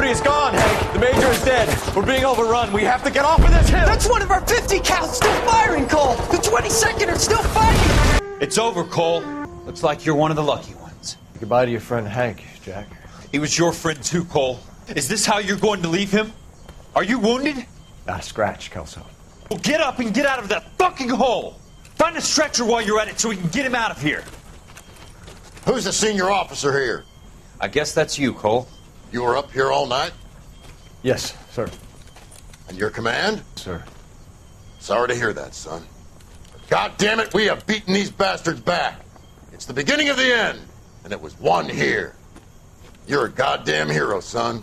company is gone, Hank. The Major is dead. We're being overrun. We have to get off of this hill. That's one of our 50 cals still firing, Cole. The 22nd are still fighting. It's over, Cole. Looks like you're one of the lucky ones. Goodbye to your friend Hank, Jack. He was your friend too, Cole. Is this how you're going to leave him? Are you wounded? Not a scratch, Kelso. Well, get up and get out of that fucking hole. Find a stretcher while you're at it so we can get him out of here. Who's the senior officer here? I guess that's you, Cole. You were up here all night? Yes, sir. And your command? Sir. Sorry to hear that, son. But God damn it, we have beaten these bastards back. It's the beginning of the end, and it was one here. You're a goddamn hero, son.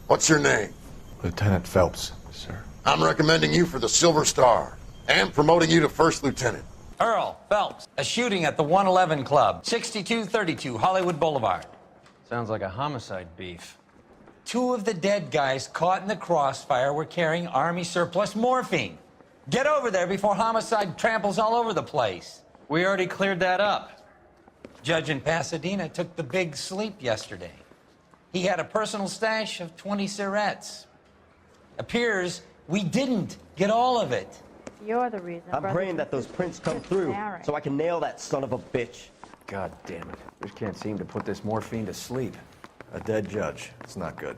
What's your name? Lieutenant Phelps, sir. I'm recommending you for the Silver Star and promoting you to first lieutenant. Earl Phelps, a shooting at the 111 Club, 6232 Hollywood Boulevard. Sounds like a homicide beef. 2 of the dead guys caught in the crossfire were carrying Army surplus morphine. Get over there before homicide tramples all over the place. We already cleared that up. Judge in Pasadena took the big sleep yesterday. He had a personal stash of 20 cigarettes. Appears we didn't get all of it. You're the reason. I'm praying that those prints come through so I can nail that son of a bitch. God damn it. Just can't seem to put this morphine to sleep. A dead judge. It's not good.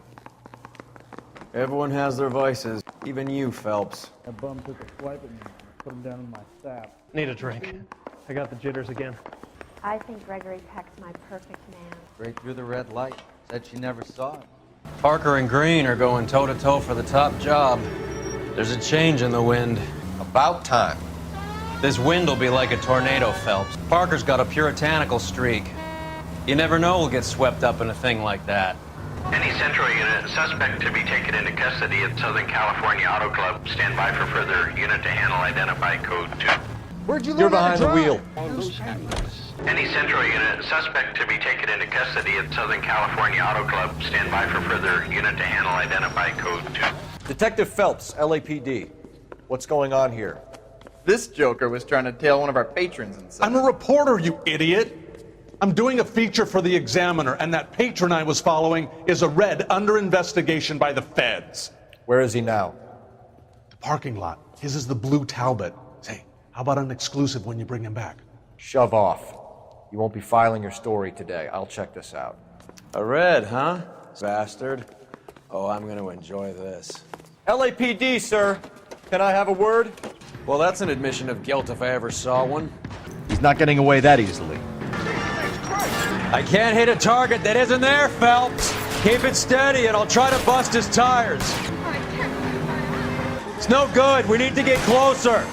Everyone has their vices. Even you, Phelps. A bum took a swipe at me and put him down in my staff. Need a drink. I got the jitters again. I think Gregory Peck's my perfect man. Straight through the red light. Said she never saw it. Parker and Green are going toe-to-toe for the top job. There's a change in the wind. About time. This wind will be like a tornado, Phelps. Parker's got a puritanical streak. You never know who'll get swept up in a thing like that. Any Central unit, suspect to be taken into custody at Southern California Auto Club. Stand by for further unit to handle identify code 2. Where'd you learn how to drive? You're behind the wheel. Any Central unit, suspect to be taken into custody at Southern California Auto Club. Stand by for further unit to handle identify code 2. Detective Phelps, LAPD. What's going on here? This joker was trying to tail one of our patrons inside. I'm a reporter, you idiot. I'm doing a feature for the Examiner, and that patron I was following is a red under investigation by the feds. Where is he now? The parking lot. His is the blue Talbot. Say, how about an exclusive when you bring him back? Shove off. You won't be filing your story today. I'll check this out. A red, huh? Bastard. Oh, I'm gonna enjoy this. LAPD, sir. Can I have a word? Well, that's an admission of guilt if I ever saw one. He's not getting away that easily. I can't hit a target that isn't there, Phelps. Keep it steady and I'll try to bust his tires. It's no good. We need to get closer.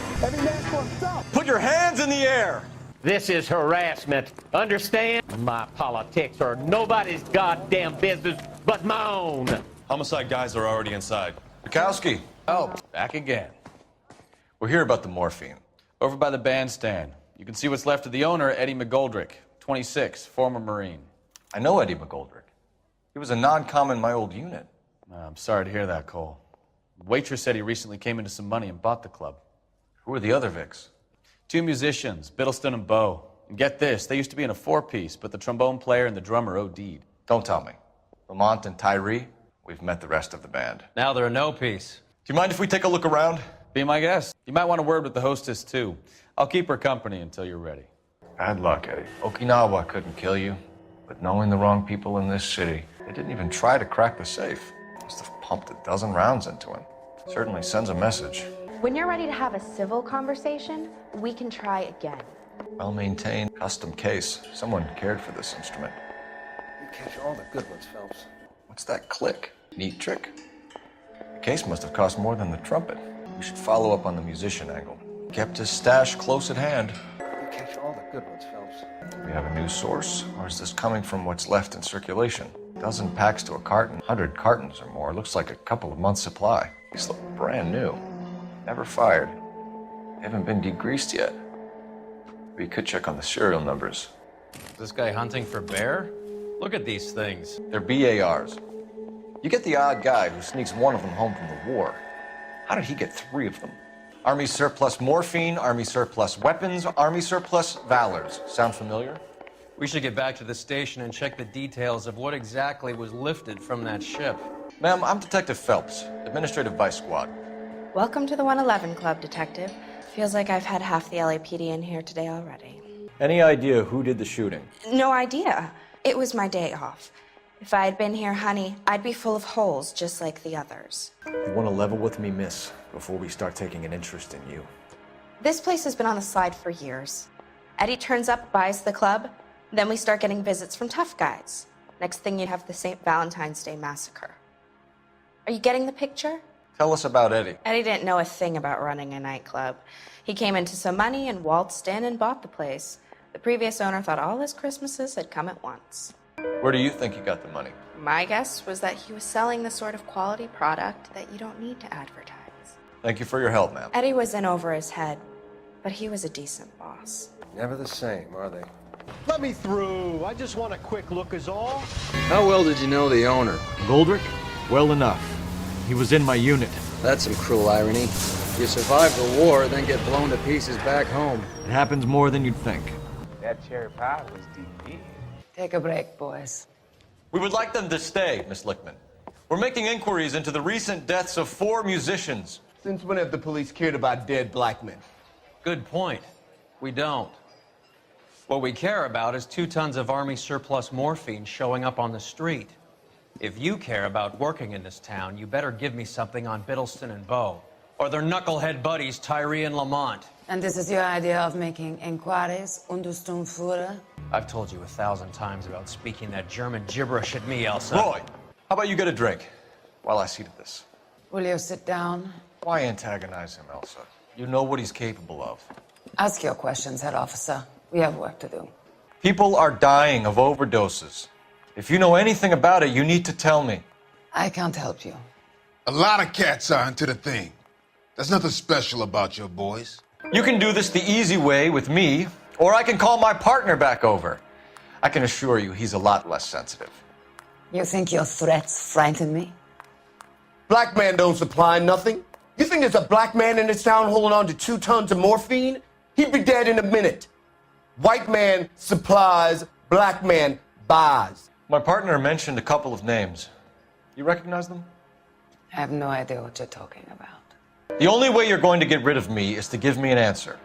Put your hands in the air. This is harassment. Understand? My politics are nobody's goddamn business but my own. Homicide guys are already inside. Bukowski. Oh, back again. We're here about the morphine. Over by the bandstand. You can see what's left of the owner, Eddie McGoldrick, 26, former Marine. I know Eddie McGoldrick. He was a non-com in my old unit. I'm sorry to hear that, Cole. The waitress said he recently came into some money and bought the club. Who are the other Vics? 2 musicians, Biddleston and Bowe. And get this, they used to be in a 4-piece, but the trombone player and the drummer OD'd. Don't tell me. Lamont and Tyree, we've met the rest of the band. Now they're a no-piece. Do you mind if we take a look around? Be my guest. You might want a word with the hostess, too. I'll keep her company until you're ready. Bad luck, Eddie. Okinawa couldn't kill you, but knowing the wrong people in this city, they didn't even try to crack the safe. Must have pumped a dozen rounds into him. Certainly sends a message. When you're ready to have a civil conversation, we can try again. Well-maintained, custom case. Someone cared for this instrument. You catch all the good ones, Phelps. What's that click? Neat trick. The case must have cost more than the trumpet. We should follow up on the musician angle. Kept his stash close at hand. You catch all the good ones, Phelps. We have a new source, or is this coming from what's left in circulation? A dozen packs to a carton, 100 cartons or more. Looks like a couple of months' supply. These look brand new. Never fired. They haven't been degreased yet. We could check on the serial numbers. Is this guy hunting for bear? Look at these things. They're BARs. You get the odd guy who sneaks one of them home from the war. How did he get 3 of them? Army surplus morphine, Army surplus weapons, Army surplus valors. Sound familiar? We should get back to the station and check the details of what exactly was lifted from that ship. Ma'am, I'm Detective Phelps, Administrative Vice Squad. Welcome to the 111 Club, Detective. Feels like I've had half the LAPD in here today already. Any idea who did the shooting? No idea. It was my day off. If I had been here, honey, I'd be full of holes just like the others. You want to level with me, miss, before we start taking an interest in you. This place has been on the slide for years. Eddie turns up, buys the club, then we start getting visits from tough guys. Next thing you have the St. Valentine's Day massacre. Are you getting the picture? Tell us about Eddie. Eddie didn't know a thing about running a nightclub. He came into some money and waltzed in and bought the place. The previous owner thought all his Christmases had come at once. Where do you think he got the money? My guess was that he was selling the sort of quality product that you don't need to advertise. Thank you for your help, ma'am. Eddie was in over his head, but he was a decent boss. Never the same, are they? Let me through. I just want a quick look is all. How well did you know the owner? Goldrick? Well enough. He was in my unit. That's some cruel irony. You survive the war, then get blown to pieces back home. It happens more than you'd think. That cherry pie was deep. Take a break, boys. We would like them to stay, Miss Lickman. We're making inquiries into the recent deaths of 4 musicians. Since when have the police cared about dead black men? Good point. We don't. What we care about is 2 tons of Army surplus morphine showing up on the street. If you care about working in this town, you better give me something on Biddleston and Bow, or their knucklehead buddies Tyree and Lamont. And this is your idea of making inquiries, Untersturmführer? I've told you 1,000 times about speaking that German gibberish at me, Elsa. Roy, how about you get a drink while I see to this? Will you sit down? Why antagonize him, Elsa? You know what he's capable of. Ask your questions, head officer. We have work to do. People are dying of overdoses. If you know anything about it, you need to tell me. I can't help you. A lot of cats are into the thing. There's nothing special about your boys. You can do this the easy way with me, or I can call my partner back over. I can assure you he's a lot less sensitive. You think your threats frighten me? Black man don't supply nothing. You think there's a black man in this town holding on to 2 tons of morphine? He'd be dead in a minute. White man supplies, black man buys. My partner mentioned a couple of names. You recognize them? I have no idea what you're talking about. The only way you're going to get rid of me is to give me an answer.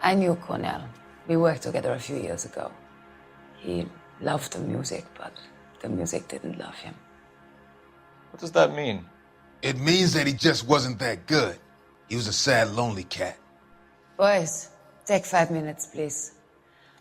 I knew Cornell. We worked together a few years ago. He loved the music, but the music didn't love him. What does that mean? It means that he just wasn't that good. He was a sad, lonely cat. Boys, take 5 minutes, please.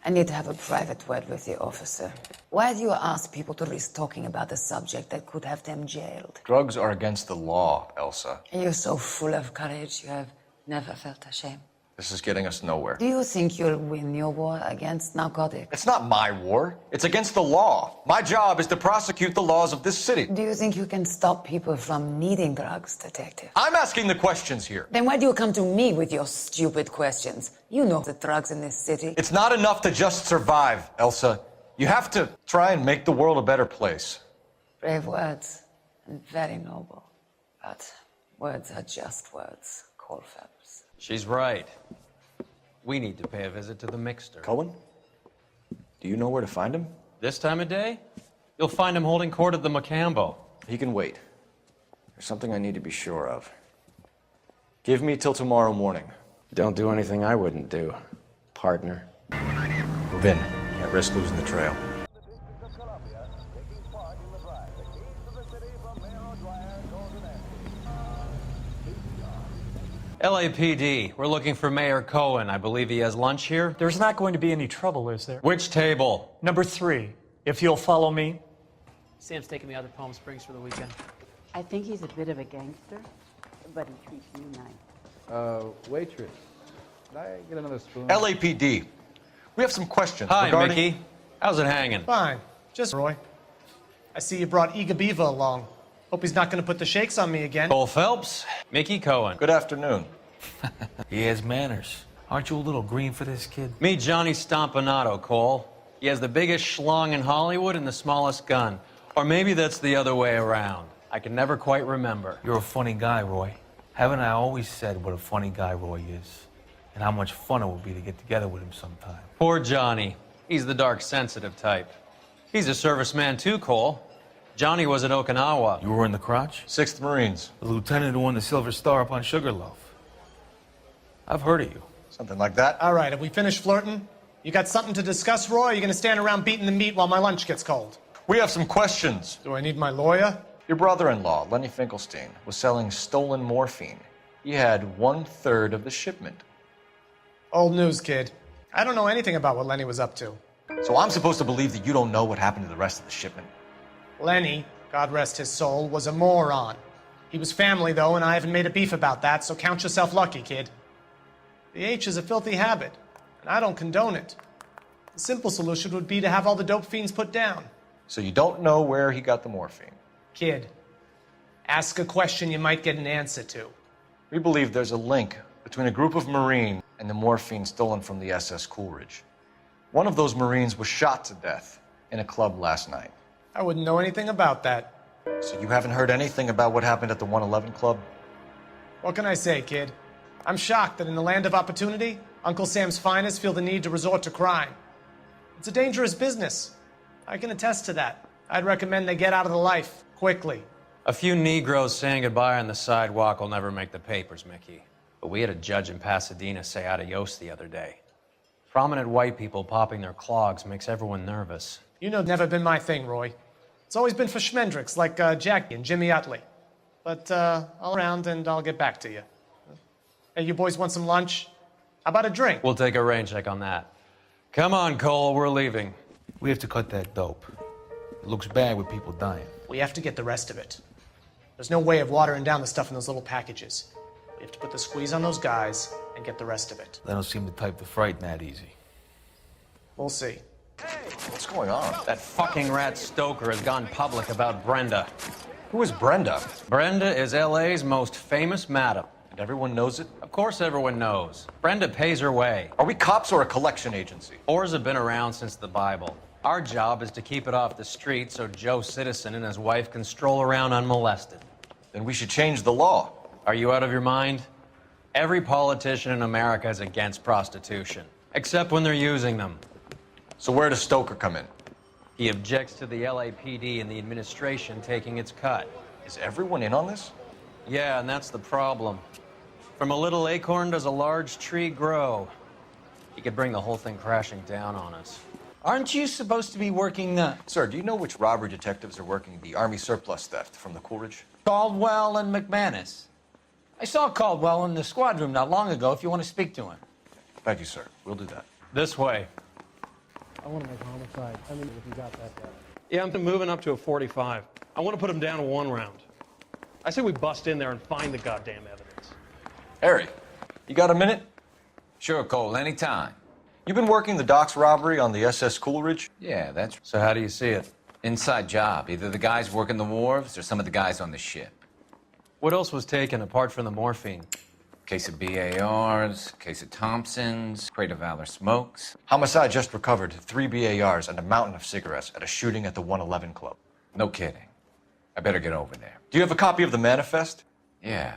I need to have a private word with the officer. Why do you ask people to risk talking about a subject that could have them jailed? Drugs are against the law, Elsa. You're so full of courage, you have never felt ashamed. This is getting us nowhere. Do you think you'll win your war against narcotics? It's not my war. It's against the law. My job is to prosecute the laws of this city. Do you think you can stop people from needing drugs, detective? I'm asking the questions here. Then why do you come to me with your stupid questions? You know the drugs in this city. It's not enough to just survive, Elsa. You have to try and make the world a better place. Brave words, and very noble. But words are just words, Cole Phelps. She's right. We need to pay a visit to the mixer. Cohen? Do you know where to find him? This time of day? You'll find him holding court at the Macambo. He can wait. There's something I need to be sure of. Give me till tomorrow morning. Don't do anything I wouldn't do, partner. Move in. Can't risk losing the trail. LAPD, we're looking for Mayor Cohen. I believe he has lunch here. There's not going to be any trouble, is there? Which table? Number 3, if you'll follow me. Sam's taking me out to Palm Springs for the weekend. I think he's a bit of a gangster, but he treats you nice. Waitress, could I get another spoon? LAPD, we have some questions Hi, regarding... Mickey. How's it hanging? Fine. Just Roy. I see you brought Iga Beaver along. Hope he's not going to put the shakes on me again. Cole Phelps, Mickey Cohen. Good afternoon. He has manners. Aren't you a little green for this kid? Meet Johnny Stompanato, Cole. He has the biggest schlong in Hollywood and the smallest gun. Or maybe that's the other way around. I can never quite remember. You're a funny guy, Roy. Haven't I always said what a funny guy Roy is? And how much fun it would be to get together with him sometime. Poor Johnny. He's the dark, sensitive type. He's a serviceman too, Cole. Johnny was at Okinawa. You were in the crotch? 6th Marines. The lieutenant who won the Silver Star up on Sugarloaf. I've heard of you. Something like that. All right, have we finished flirting? You got something to discuss, Roy? Or are you going to stand around beating the meat while my lunch gets cold? We have some questions. Do I need my lawyer? Your brother-in-law, Lenny Finkelstein, was selling stolen morphine. He had 1/3 of the shipment. Old news, kid. I don't know anything about what Lenny was up to. So I'm supposed to believe that you don't know what happened to the rest of the shipment? Lenny, God rest his soul, was a moron. He was family, though, and I haven't made a beef about that, so count yourself lucky, kid. The H is a filthy habit, and I don't condone it. The simple solution would be to have all the dope fiends put down. So you don't know where he got the morphine? Kid, ask a question you might get an answer to. We believe there's a link between a group of Marines and the morphine stolen from the SS Coolidge. One of those Marines was shot to death in a club last night. I wouldn't know anything about that. So you haven't heard anything about what happened at the 111 Club? What can I say, kid? I'm shocked that in the land of opportunity, Uncle Sam's finest feel the need to resort to crime. It's a dangerous business. I can attest to that. I'd recommend they get out of the life, quickly. A few Negroes saying goodbye on the sidewalk will never make the papers, Mickey. But we had a judge in Pasadena say adios the other day. Prominent white people popping their clogs makes everyone nervous. You know, never been my thing, Roy. It's always been for schmendricks like Jackie and Jimmy Utley. But I'll around and I'll get back to you. Hey, you boys want some lunch? How about a drink? We'll take a rain check on that. Come on, Cole, we're leaving. We have to cut that dope. It looks bad with people dying. We have to get the rest of it. There's no way of watering down the stuff in those little packages. We have to put the squeeze on those guys and get the rest of it. They don't seem the type to frighten that easy. We'll see. What's going on? That fucking rat Stoker has gone public about Brenda. Who is Brenda? Brenda is LA's most famous madam. And everyone knows it? Of course everyone knows. Brenda pays her way. Are we cops or a collection agency? Whores have been around since the Bible. Our job is to keep it off the street so Joe Citizen and his wife can stroll around unmolested. Then we should change the law. Are you out of your mind? Every politician in America is against prostitution, except when they're using them. So where does Stoker come in? He objects to the LAPD and the administration taking its cut. Is everyone in on this? Yeah, and that's the problem. From a little acorn does a large tree grow. He could bring the whole thing crashing down on us. Aren't you supposed to be working the... Sir, do you know which robbery detectives are working the Army surplus theft from the Coolidge? Caldwell and McManus. I saw Caldwell in the squad room not long ago if you want to speak to him. Thank you, sir. We'll do that. This way. I want to make homicide. I mean, if you got that bad. Yeah, I'm moving up to a 45. I want to put him down to 1 round. I say we bust in there and find the goddamn evidence. Harry, you got a minute? Sure, Cole, anytime. You've been working the docks robbery on the SS Coolidge? Yeah, that's... So how do you see it? Inside job. Either the guys working the wharves or some of the guys on the ship. What else was taken apart from the morphine? Case of BARs, case of Thompsons, crate of Valor smokes. Homicide just recovered 3 BARs and a mountain of cigarettes at a shooting at the 111 Club. No kidding. I better get over there. Do you have a copy of the manifest? Yeah.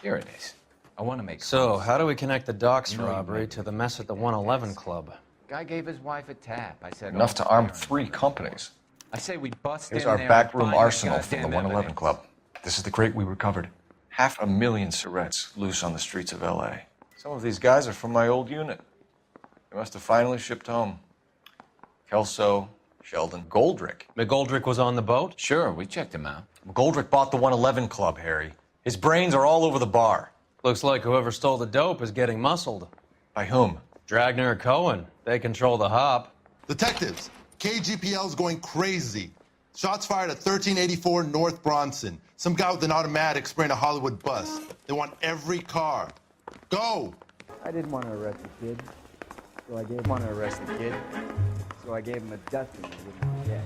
Here it is. I want to make... So, how do we connect the docks robbery to the mess at the 111 Club? Guy gave his wife a tap. I said... Enough to arm 3 companies. I say we bust Here's in our there backroom and find arsenal that from the goddamn 111 evidence. Club. This is the crate we recovered. 500,000 cigarettes loose on the streets of LA. Some of these guys are from my old unit. They must have finally shipped home. Kelso, Sheldon, Goldrick. McGoldrick was on the boat? Sure, we checked him out. McGoldrick bought the 111 Club, Harry. His brains are all over the bar. Looks like whoever stole the dope is getting muscled. By whom? Dragner or Cohen. They control the hop. Detectives, KGPL's going crazy. Shots fired at 1384 North Bronson. Some guy with an automatic spraying a Hollywood bus. They want every car. Go! I didn't want to arrest the kid, so I gave him a dusting he didn't get.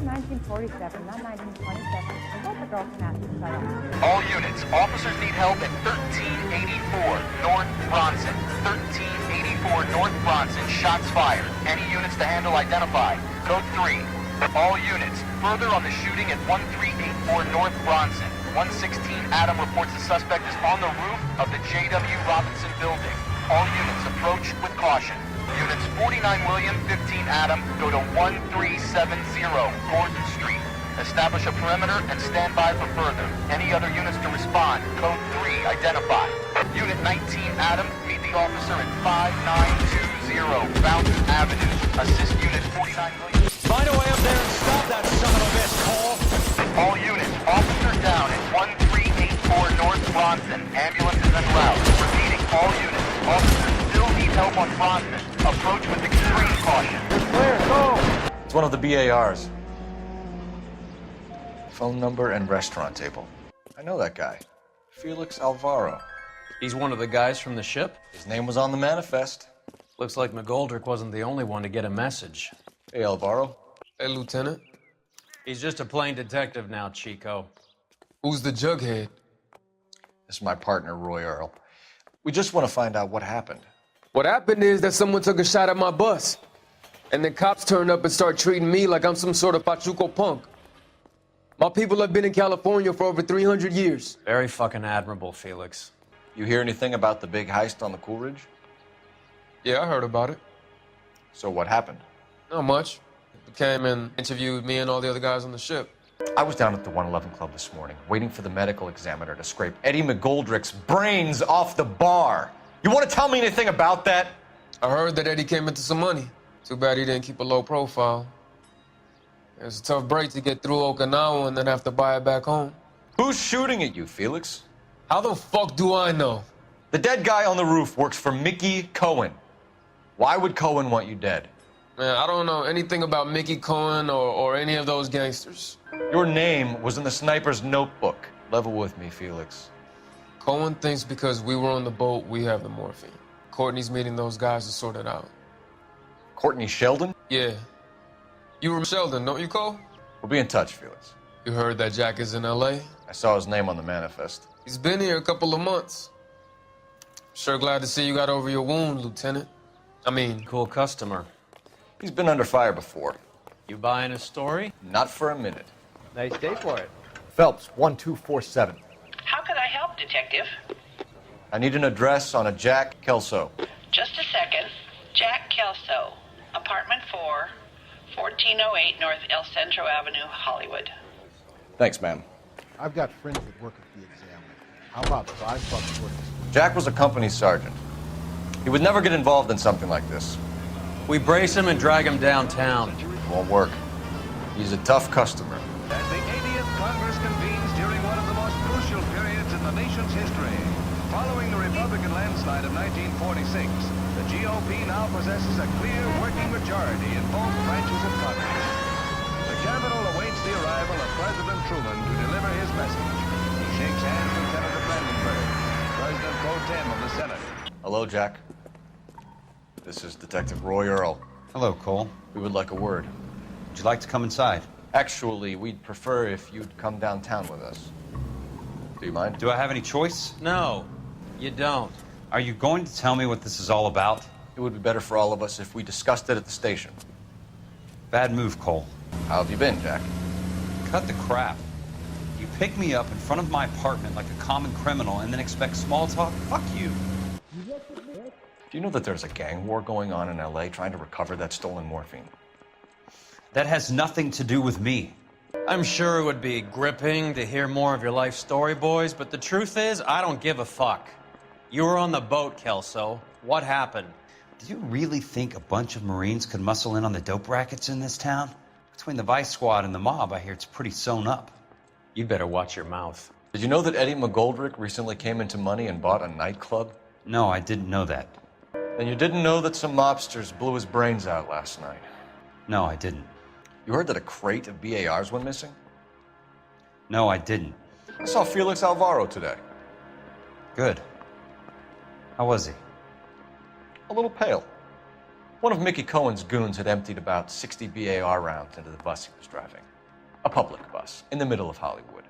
1947, not 1927. I thought the girl can ask to shut up. All units, officers need help at 1384 North Bronson. 1384 North Bronson, shots fired. Any units to handle identify. Code 3. All units, further on the shooting at 1384 North Bronson. 116 Adam reports the suspect is on the roof of the J.W. Robinson building. All units approach with caution. Units 49 William, 15 Adam, go to 1370 Gordon Street. Establish a perimeter and stand by for further. Any other units to respond, code 3, identify. Unit 19 Adam, meet the officer at 5920 Fountain Avenue. Assist Unit 49 William. Find a way up there and stop that son of a bitch, Cole. All units, officer down at 1384 North Bronson. Ambulance is en route. Repeating, all units. Officers still need help on Bronson. Approach with extreme caution. Clear, go! It's one of the BARs. Phone number and restaurant table. I know that guy. Felix Alvaro. He's one of the guys from the ship? His name was on the manifest. Looks like McGoldrick wasn't the only one to get a message. Hey, Alvaro. Hey, Lieutenant. He's just a plain detective now, Chico. Who's the jughead? This is my partner, Roy Earl. We just want to find out what happened. What happened is that someone took a shot at my bus. And then cops turned up and start treating me like I'm some sort of Pachuco punk. My people have been in California for over 300 years. Very fucking admirable, Felix. You hear anything about the big heist on the Coolidge? Yeah, I heard about it. So what happened? Not much. They came and interviewed me and all the other guys on the ship. I was down at the 111 Club this morning, waiting for the medical examiner to scrape Eddie McGoldrick's brains off the bar. You want to tell me anything about that? I heard that Eddie came into some money. Too bad he didn't keep a low profile. It was a tough break to get through Okinawa and then have to buy it back home. Who's shooting at you, Felix? How the fuck do I know? The dead guy on the roof works for Mickey Cohen. Why would Cohen want you dead? Man, I don't know anything about Mickey Cohen or any of those gangsters. Your name was in the sniper's notebook. Level with me, Felix. Cohen thinks because we were on the boat, we have the morphine. Courtney's meeting those guys to sort it out. Courtney Sheldon? Yeah. You remember Sheldon, don't you, Cole? We'll be in touch, Felix. You heard that Jack is in L.A.? I saw his name on the manifest. He's been here a couple of months. Sure glad to see you got over your wound, Lieutenant. Cool customer. He's been under fire before. You buying his story? Not for a minute. Nice day for it. Phelps, 1247. How can I help, Detective? I need an address on a Jack Kelso. Just a second. Jack Kelso, apartment 4, 1408 North El Centro Avenue, Hollywood. Thanks, ma'am. I've got friends that work at the Examiner. How about $5 worth? Jack was a company sergeant. He would never get involved in something like this. We brace him and drag him downtown. Won't work. He's a tough customer. As the 80th Congress convenes during one of the most crucial periods in the nation's history. Following the Republican landslide of 1946, the GOP now possesses a clear working majority in both branches of Congress. The Capitol awaits the arrival of President Truman to deliver his message. He shakes hands with Senator Brandenburg, President pro tem of the Senate. Hello, Jack. This is Detective Roy Earl. Hello, Cole. We would like a word. Would you like to come inside? Actually, we'd prefer if you'd come downtown with us. Do you mind? Do I have any choice? No, you don't. Are you going to tell me what this is all about? It would be better for all of us if we discussed it at the station. Bad move, Cole. How have you been, Jack? Cut the crap. You pick me up in front of my apartment like a common criminal and then expect small talk? Fuck you. Do you know that there's a gang war going on in L.A. trying to recover that stolen morphine? That has nothing to do with me. I'm sure it would be gripping to hear more of your life story, boys, but the truth is, I don't give a fuck. You were on the boat, Kelso. What happened? Do you really think a bunch of Marines could muscle in on the dope rackets in this town? Between the Vice Squad and the mob, I hear it's pretty sewn up. You'd better watch your mouth. Did you know that Eddie McGoldrick recently came into money and bought a nightclub? No, I didn't know that. Then you didn't know that some mobsters blew his brains out last night? No, I didn't. You heard that a crate of BARs went missing? No, I didn't. I saw Felix Alvaro today. Good. How was he? A little pale. One of Mickey Cohen's goons had emptied about 60 BAR rounds into the bus he was driving. A public bus, in the middle of Hollywood.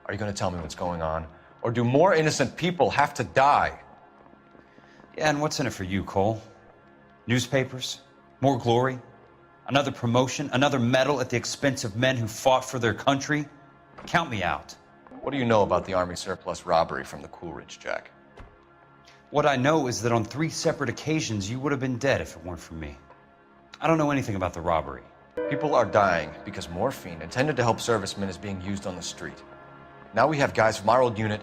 Are you going to tell me what's going on? Or do more innocent people have to die? Yeah, and what's in it for you, Cole? Newspapers? More glory? Another promotion? Another medal at the expense of men who fought for their country? Count me out. What do you know about the Army surplus robbery from the Coolidge, Jack? What I know is that on 3 separate occasions, you would have been dead if it weren't for me. I don't know anything about the robbery. People are dying because morphine intended to help servicemen is being used on the street. Now we have guys from our old unit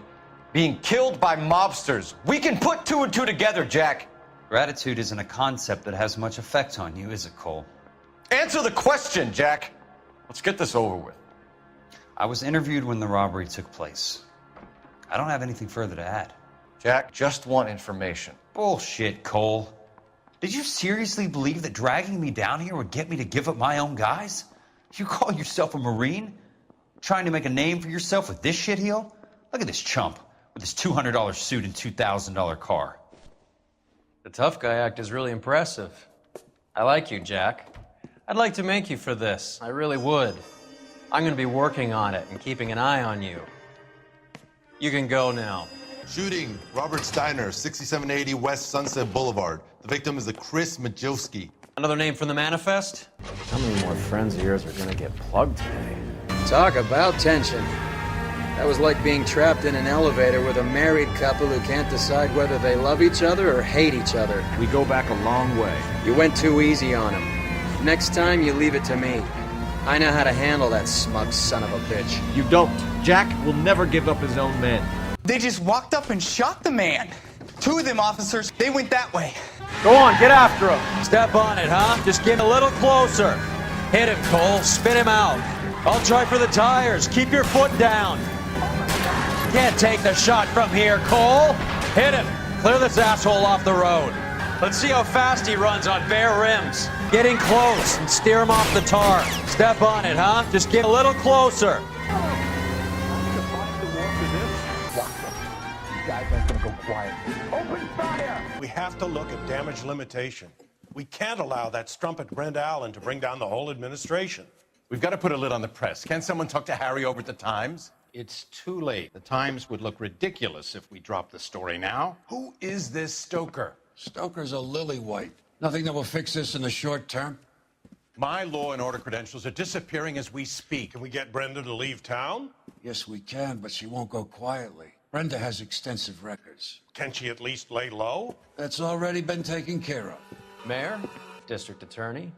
being killed by mobsters. We can put 2 and 2 together, Jack. Gratitude isn't a concept that has much effect on you, is it, Cole? Answer the question, Jack. Let's get this over with. I was interviewed when the robbery took place. I don't have anything further to add. Jack, just want information. Bullshit, Cole. Did you seriously believe that dragging me down here would get me to give up my own guys? You call yourself a Marine? Trying to make a name for yourself with this shitheel? Look at this chump with his $200 suit and $2,000 car. The tough guy act is really impressive. I like you, Jack. I'd like to make you for this. I really would. I'm going to be working on it and keeping an eye on you. You can go now. Shooting, Robert Steiner, 6780 West Sunset Boulevard. The victim is a Chris Majowski. Another name from the manifest? How many more friends of yours are gonna get plugged today? Talk about tension. That was like being trapped in an elevator with a married couple who can't decide whether they love each other or hate each other. We go back a long way. You went too easy on him. Next time, you leave it to me. I know how to handle that smug son of a bitch. You don't. Jack will never give up his own men. They just walked up and shot the man. 2 of them officers, they went that way. Go on, get after him. Step on it, huh? Just get a little closer. Hit him, Cole. Spin him out. I'll try for the tires. Keep your foot down. Can't take the shot from here, Cole. Hit him. Clear this asshole off the road. Let's see how fast he runs on bare rims. Get in close and steer him off the tar. Step on it, huh? Just get a little closer. We have to look at damage limitation. We can't allow that strumpet Brent Allen to bring down the whole administration. We've got to put a lid on the press. Can't someone talk to Harry over at the Times? It's too late. The Times would look ridiculous if we dropped the story now. Who is this Stoker? Stoker's a lily-white. Nothing that will fix this in the short term. My law and order credentials are disappearing as we speak. Can we get Brenda to leave town? Yes, we can, but she won't go quietly. Brenda has extensive records. Can she at least lay low? That's already been taken care of. Mayor? District Attorney?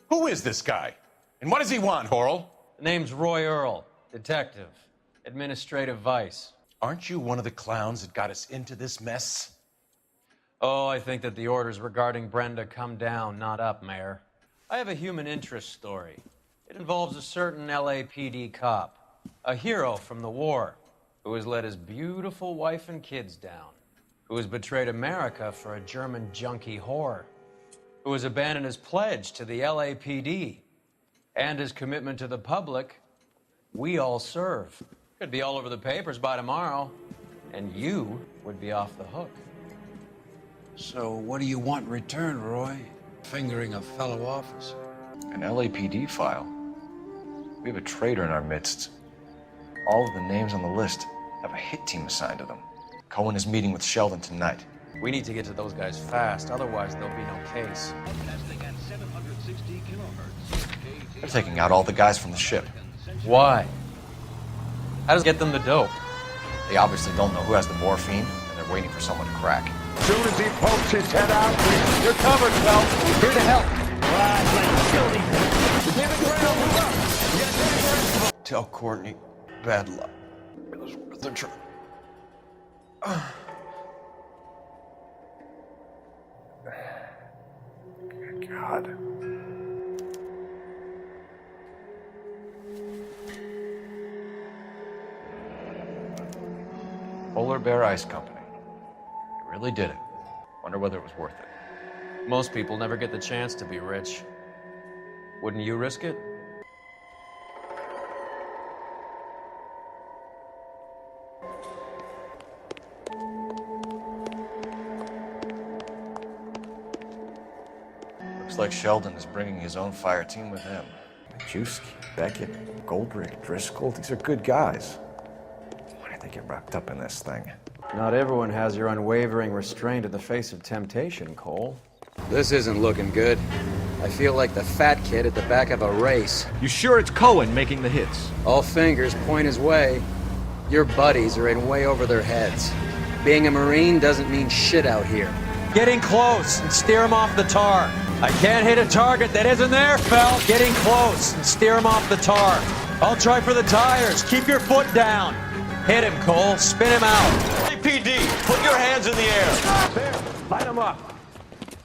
Who is this guy? And what does he want, Horrell? The name's Roy Earl, detective, administrative vice. Aren't you one of the clowns that got us into this mess? Oh, I think that the orders regarding Brenda come down, not up, Mayor. I have a human interest story. It involves a certain LAPD cop, a hero from the war, who has let his beautiful wife and kids down, who has betrayed America for a German junkie whore, who has abandoned his pledge to the LAPD and his commitment to the public. We all serve. Could be all over the papers by tomorrow, and you would be off the hook. So what do you want in return, Roy? Fingering a fellow officer. An LAPD file. We have a traitor in our midst. All of the names on the list have a hit team assigned to them. Cohen is meeting with Sheldon tonight. We need to get to those guys fast, otherwise there'll be no case. They're taking out all the guys from the ship. Why? How does it get them the dope? They obviously don't know who has the morphine, and they're waiting for someone to crack. As soon as he pokes his head out, you're covered, Phelps. Here to help. Tell Courtney, bad luck. It was worth the try. God. Polar Bear Ice Company. You really did it. Wonder whether it was worth it. Most people never get the chance to be rich. Wouldn't you risk it? Looks like Sheldon is bringing his own fire team with him. Majewski, Beckett, Goldrick, Driscoll, these are good guys. Why did they get wrapped up in this thing? Not everyone has your unwavering restraint in the face of temptation, Cole. This isn't looking good. I feel like the fat kid at the back of a race. You sure it's Cohen making the hits? All fingers point his way. Your buddies are in way over their heads. Being a Marine doesn't mean shit out here. Getting close and steer him off the tar. I can't hit a target that isn't there, Phelps. Getting close and steer him off the tar. I'll try for the tires. Keep your foot down. Hit him, Cole. Spin him out. LAPD, put your hands in the air. There, light him up.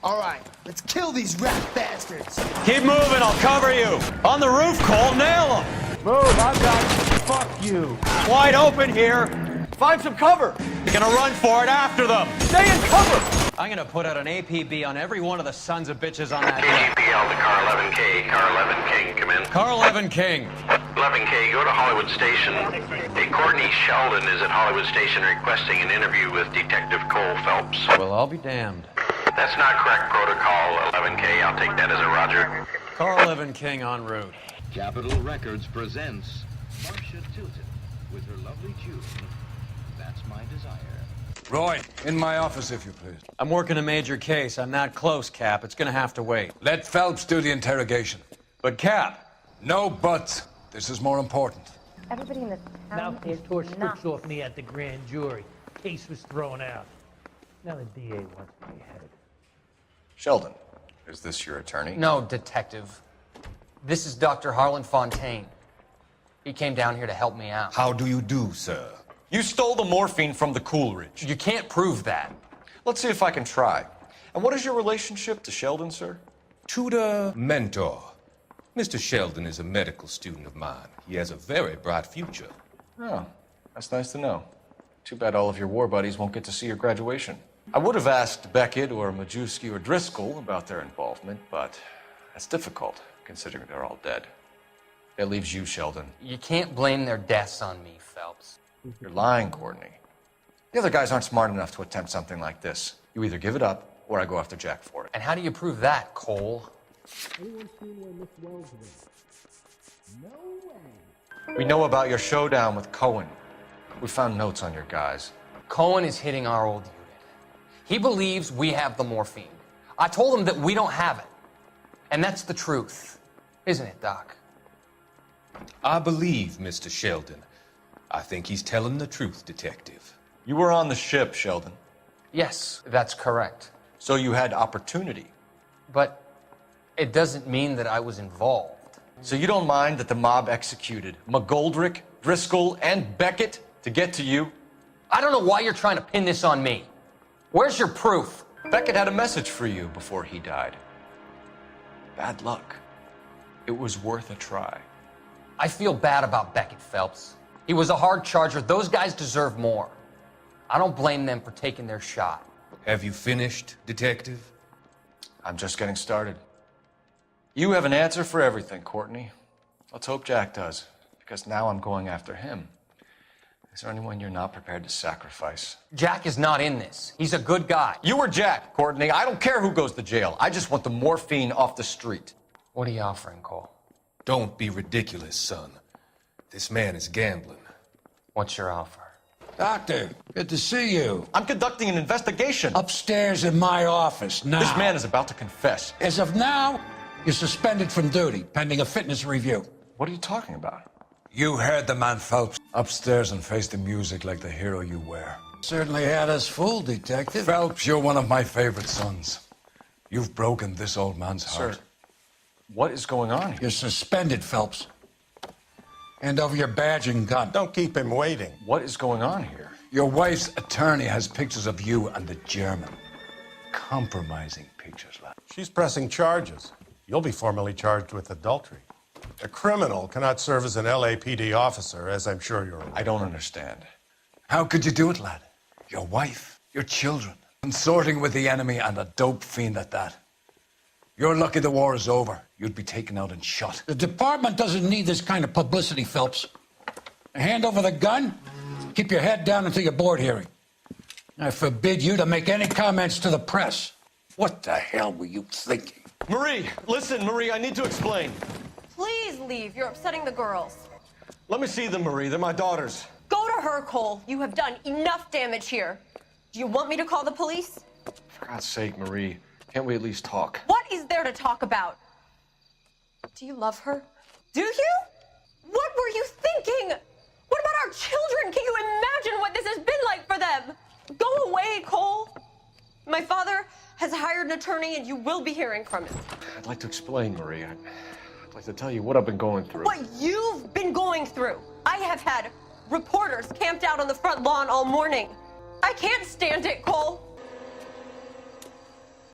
All right, let's kill these rat bastards. Keep moving. I'll cover you. On the roof, Cole. Nail him. Move, I've got you. Fuck you. Wide open here. Find some cover. You're gonna run for it after them. Stay in cover. I'm gonna put out an APB on every one of the sons of bitches on that KGPL to car 11K. Car 11 King, come in. Car 11 King. 11K, go to Hollywood Station. Hey, Courtney Sheldon is at Hollywood Station requesting an interview with Detective Cole Phelps. Well, I'll be damned. That's not correct protocol, 11K. I'll take that as a roger. Car 11 King en route. Capitol Records presents Marcia Tilton with her lovely tune, That's My Desire. Roy, in my office, if you please. I'm working a major case. I'm that close, Cap. It's gonna have to wait. Let Phelps do the interrogation. But, Cap. No buts. This is more important. Everybody in the Now town they is tore nuts. strips off me at the grand jury. Case was thrown out. Now the DA wants me beheaded. Sheldon, is this your attorney? No, Detective. This is Dr. Harlan Fontaine. He came down here to help me out. How do you do, sir? You stole the morphine from the Coolidge. You can't prove that. Let's see if I can try. And what is your relationship to Sheldon, sir? Tutor, mentor. Mr. Sheldon is a medical student of mine. He has a very bright future. Oh, that's nice to know. Too bad all of your war buddies won't get to see your graduation. I would have asked Beckett or Majewski or Driscoll about their involvement, but that's difficult, considering they're all dead. That leaves you, Sheldon. You can't blame their deaths on me, Phelps. You're lying, Courtney. The other guys aren't smart enough to attempt something like this. You either give it up, or I go after Jack for it. And how do you prove that, Cole? We know about your showdown with Cohen. We found notes on your guys. Cohen is hitting our old unit. He believes we have the morphine. I told him that we don't have it. And that's the truth. Isn't it, Doc? I believe Mr. Sheldon. I think he's telling the truth, Detective. You were on the ship, Sheldon. Yes, that's correct. So you had opportunity. But it doesn't mean that I was involved. So you don't mind that the mob executed McGoldrick, Driscoll, and Beckett to get to you? I don't know why you're trying to pin this on me. Where's your proof? Beckett had a message for you before he died. Bad luck. It was worth a try. I feel bad about Beckett, Phelps. He was a hard charger. Those guys deserve more. I don't blame them for taking their shot. Have you finished, Detective? I'm just getting started. You have an answer for everything, Courtney. Let's hope Jack does, because now I'm going after him. Is there anyone you're not prepared to sacrifice? Jack is not in this. He's a good guy. You were Jack, Courtney. I don't care who goes to jail. I just want the morphine off the street. What are you offering, Cole? Don't be ridiculous, son. This man is gambling. What's your offer? Doctor, good to see you. I'm conducting an investigation. Upstairs in my office now. This man is about to confess. As of now, you're suspended from duty, pending a fitness review. What are you talking about? You heard the man, Phelps. Upstairs and face the music like the hero you were. Certainly had us fooled, Detective. Phelps, you're one of my favorite sons. You've broken this old man's heart. Sir, what is going on here? You're suspended, Phelps. Hand over your badge and gun. Don't keep him waiting. What is going on here? Your wife's attorney has pictures of you and the German. Compromising pictures, lad. She's pressing charges. You'll be formally charged with adultery. A criminal cannot serve as an LAPD officer, as I'm sure you're aware. I don't understand. How could you do it, lad? Your wife, your children, consorting with the enemy and a dope fiend at that. You're lucky the war is over. You'd be taken out and shot. The department doesn't need this kind of publicity, Phelps. Hand over the gun, keep your head down until your board hearing. I forbid you to make any comments to the press. What the hell were you thinking? Marie, listen, Marie, I need to explain. Please leave. You're upsetting the girls. Let me see them, Marie. They're my daughters. Go to her, Cole. You have done enough damage here. Do you want me to call the police? For God's sake, Marie, can't we at least talk? What is there to talk about? Do you love her? Do you? What were you thinking? What about our children? Can you imagine what this has been like for them? Go attorney, and you will be hearing from him. I'd like to explain, Marie. I'd like to tell you what I've been going through. What you've been going through. I have had reporters camped out on the front lawn all morning. I can't stand it, Cole.